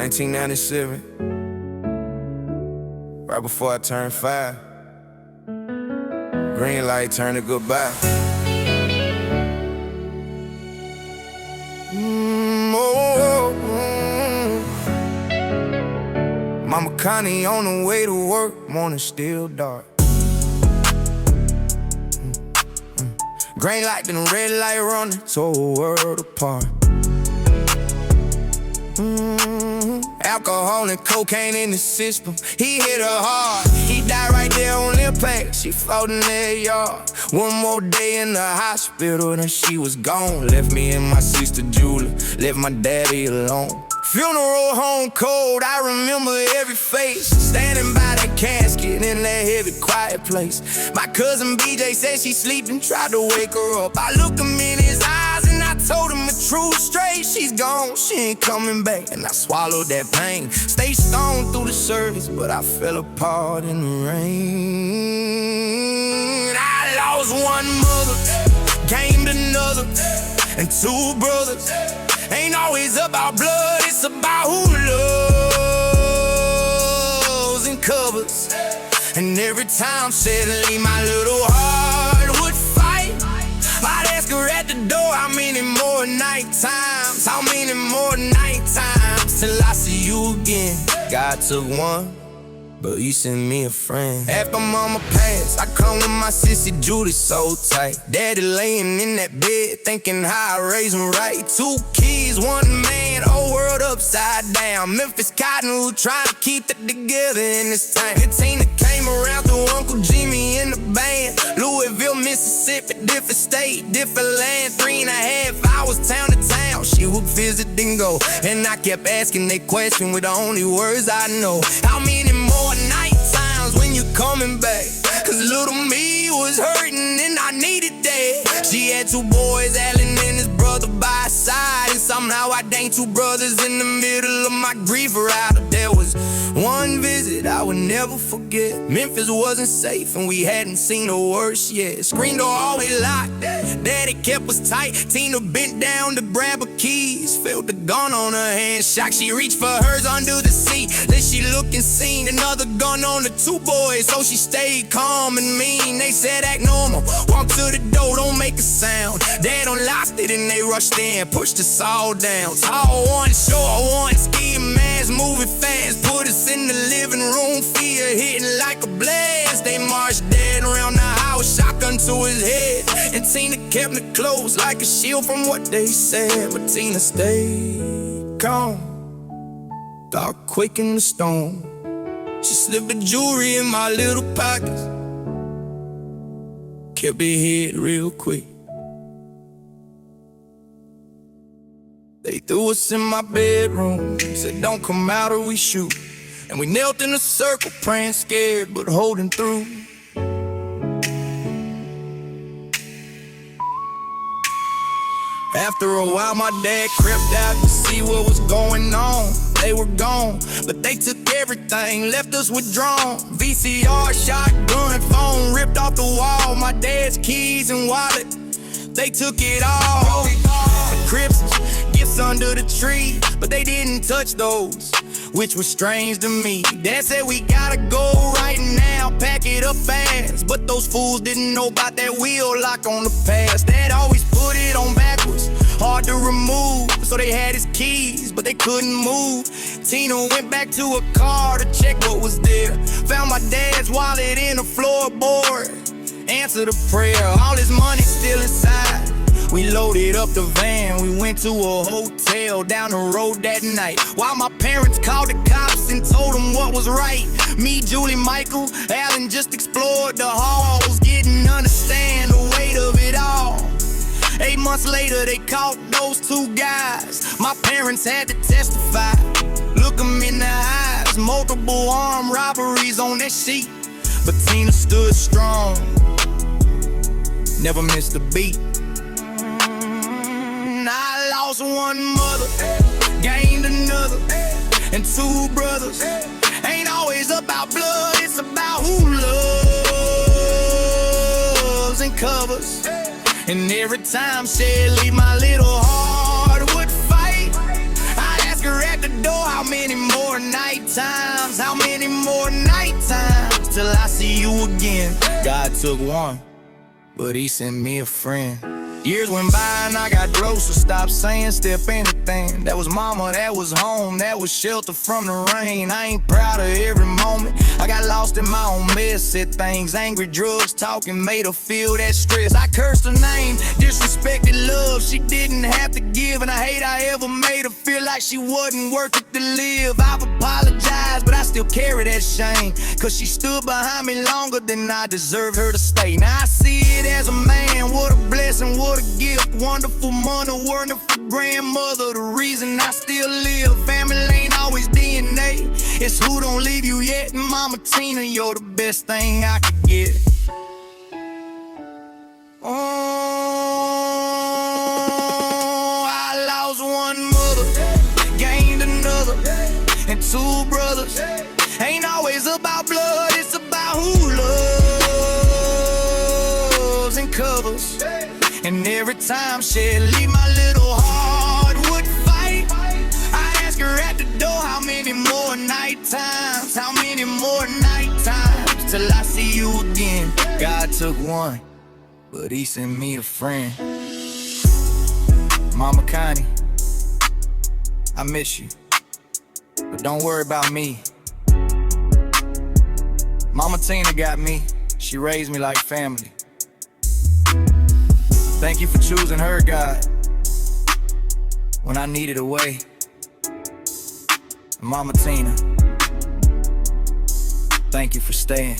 1997, right before I turned 5. Green light turned to goodbye. Mama Connie on the way to work, morning still dark. Green light and red light running, so a world apart. Alcohol and cocaine in the system, he hit her hard. He died right there on impact, she fought in their yard. One more day in the hospital, then she was gone. Left me and my sister Julie, left my daddy alone. Funeral home cold, I remember every face. Standing by that casket in that heavy quiet place. My cousin BJ said she sleeping, tried to wake her up. I looked him in his eyes and I told him the truth straight. She's gone, she ain't coming back, and I swallowed that pain. Stayed stoned through the service, but I fell apart in the rain. I lost one mother, gained another, and two brothers. Ain't always about blood, it's about who loves and covers. And every time suddenly my little heart would fight, I'd ask her at the door, how many more night times? How many more night times till I see you again? God took one, but he sent me a friend. After mama passed, I come with my sissy Judy so tight. Daddy laying in that bed, thinking how I raise him right. 2 kids, 1 man, whole world upside down. Memphis Cottonwood trying to keep it together in this time. 15 came around through Uncle Jimmy in the band. Louisville, Mississippi, different state, different land. 3.5 hours town to town. She would visit and go, and I kept asking that question with the only words I know. How many more night times when you coming back? Cause little me was hurting and I needed that. She had 2 boys, Allen and his brother by her side, and somehow I danged 2 brothers in the middle of my grief ride. There was one visit I would never forget. Memphis wasn't safe and we hadn't seen the worst yet. Screen door always locked, daddy kept us tight. Tina bent down to grab her keys, felt the gun on her hand. Shocked, she reached for hers under the seat. Then she looked and seen another gun on the 2 boys, so she stayed calm and mean. They said act normal, walk to the door, don't make a sound. Dad unlocked it and they rushed in, pushed us all down. Tall one, short one, ski mask, moving fast, put us in the living room, fear hitting like a blast. They marched Dad around the house, shotgun to his head, and Tina kept me close like a shield from what they said. But Tina stayed calm, dark quaking the stone. She slipped the jewelry in my little pockets, kept it hid real quick. They threw us in my bedroom, said don't come out or we shoot. And we knelt in a circle, praying scared but holding through. After a while my dad crept out to see what was going on. They were gone, but they took everything, left us withdrawn. VCR, shotgun, phone ripped off the wall. My dad's keys and wallet, they took it all. The Crips, gifts under the tree, but they didn't touch those, which was strange to me. Dad said we gotta go right now, pack it up fast. But those fools didn't know about that wheel lock on the past. Dad always put it on backwards, hard to remove, so they had his keys, but they couldn't move. Tina went back to her car to check what was there. Found my dad's wallet in the floorboard, answered a prayer, all his money still inside. We loaded up the van, we went to a hotel down the road that night. While my parents called the cops and told them what was right. Me, Julie, Michael, Allen just explored the halls, didn't understand the weight of it all. 8 months later, they caught those 2 guys. My parents had to testify, look them in the eyes. Multiple armed robberies on that sheet, but Tina stood strong, never missed a beat. I lost one mother, gained another, and 2 brothers. Ain't always about blood, it's about who loves and covers. And every time she'd leave, my little heart would fight. I'd ask her at at the door. How many more night times? How many more night times till I see you again? God took one, but he sent me a friend. Years went by and I got closer, stopped saying step anything. That was mama, that was home, that was shelter from the rain. I ain't proud of every moment, I got lost in my own mess. Said things, angry drugs, talking, made her feel that stress. I cursed her name, disrespected love she didn't have to give. And I hate I ever made her feel like she wasn't worth it to live. I've apologized, but I still carry that shame, cause she stood behind me longer than I deserved her to stay. Now I see it as a man, what a blessing, what a gift. Wonderful mother, wonderful grandmother, the reason I still live. Family ain't always DNA, it's who don't leave you yet. And Mama Tina, you're the best thing I could get. Oh, I lost one mother, gained another, and two brothers. Ain't always about blood, it's about who loves and covers. And every time she'd leave my little heart would fight. I ask her at the door, how many more night times? How many more night times till I see you again? God took one, but he sent me a friend. Mama Connie, I miss you, but don't worry about me. Mama Tina got me, she raised me like family. Thank you for choosing her, God, when I needed a way. Mama Tina, thank you for staying.